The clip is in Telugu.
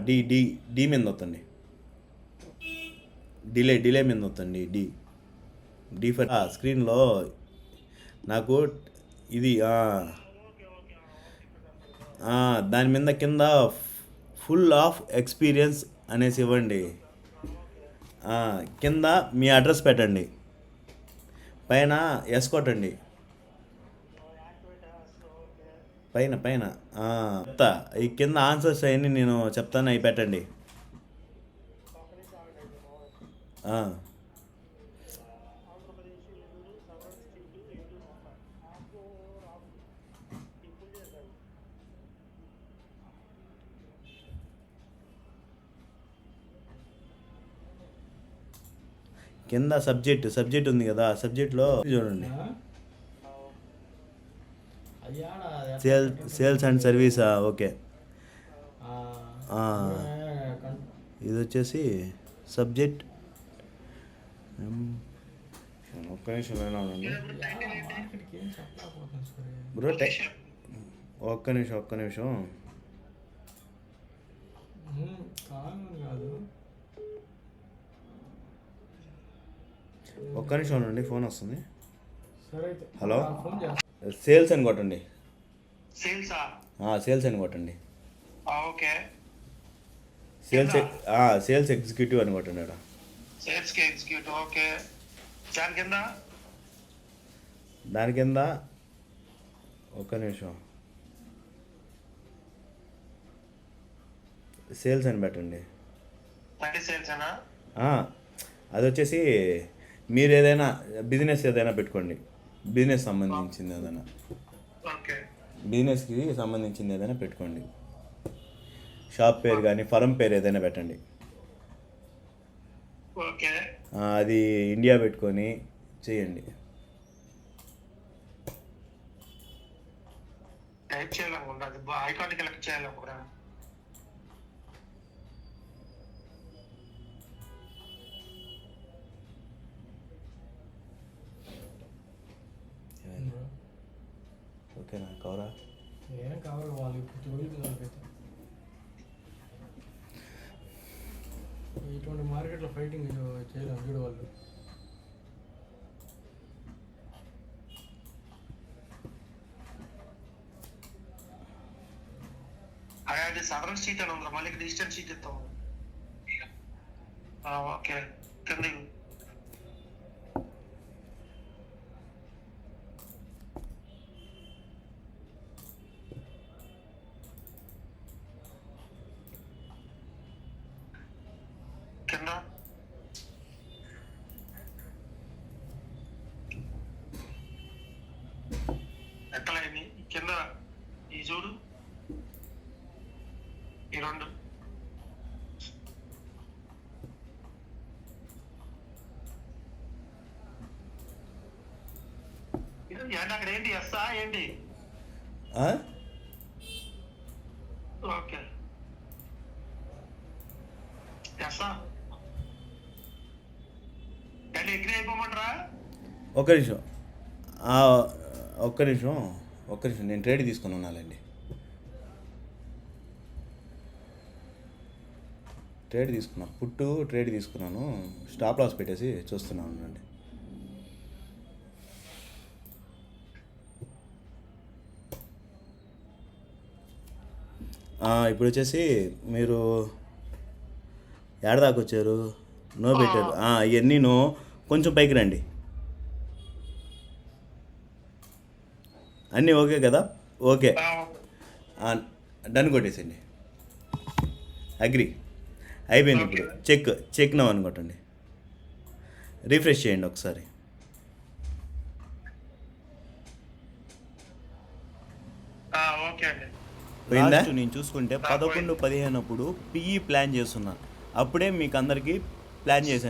డి డి డి మీద నొత్తండి. డిలే మీద నొత్తండి. డి ఫర్ స్క్రీన్లో నాకు ఇది దాని మీద కింద ఫుల్ ఆఫ్ ఎక్స్పీరియన్స్ అనేసి ఇవ్వండి. కింద మీ అడ్రస్ పెట్టండి, పైన ఎస్ కొట్టండి. పైన చెప్తా, ఈ కింద ఆన్సర్స్ అవన్నీ నేను చెప్తాను, అవి పెట్టండి. కింద సబ్జెక్ట్ ఉంది కదా, సబ్జెక్ట్లో చూడండి, సేల్స్ అండ్ సర్వీస్. ఓకే, ఇది వచ్చేసి సబ్జెక్ట్. ఒక్క నిమిషం ఉండండి బ్రో, ఒక్క నిమిషం ఒక్క నిమిషం ఉండండి, ఫోన్ వస్తుంది. హలో, సేల్స్ అని కొట్టండి. సేల్స్ అని కొట్టండి. సేల్స్ ఎగ్జిక్యూటివ్ అని కొట్టండి. దాని కింద ఒక్క నిమిషం సేల్స్ అని పెట్టండి. అది వచ్చేసి మీరు ఏదైనా బిజినెస్ ఏదైనా పెట్టుకోండి, బిజినెస్ సంబంధించింది ఏదైనా, బిజినెస్కి సంబంధించింది ఏదైనా పెట్టుకోండి. షాప్ పేరు కానీ ఫర్మ్ పేరు ఏదైనా పెట్టండి. అది ఇండియా పెట్టుకొని చేయండి. ఓకేనా, కవరా? ఏం కావాలి వాళ్ళు ఇటువంటి మార్కెట్లో ఫైటింగ్ చేయలేము చూడు వాళ్ళు. అది సదరన్ సీట్ అని ఉందా, మళ్ళీ డిజిటల్ సీట్ ఇస్తాము. ఓకే, కింద కింద ఎక్కడ కింద ఈ చూడు, ఈ రెండు అక్కడ ఏంటి ఎస్సా ఏంటి? ఓకే, ఎస్సా ఎగ్రీ అయిపోమంటారా? ఒక్క నిమిషం నేను ట్రేడ్ తీసుకుని ఉన్నానండి. ట్రేడ్ తీసుకున్నాను, స్టాప్ లాస్ పెట్టేసి చూస్తున్నాను అండి. ఇప్పుడు వచ్చేసి మీరు ఏడదాకా వచ్చారు? నో పెట్టారు. ఇవన్నీ నో, కొంచెం పైకి రండి. అన్నీ ఓకే కదా? Okay, done కొట్టేసండి. అగ్రి అయిపోయింది. ఇప్పుడు చెక్ నో అని కొట్టండి. రిఫ్రెష్ చేయండి ఒకసారి. పోయిందా? నేను చూసుకుంటే 11-15 అప్పుడు పిఈ ప్లాన్ చేస్తున్నాను, అప్పుడే మీకు అందరికీ ప్లాన్ చేశాను.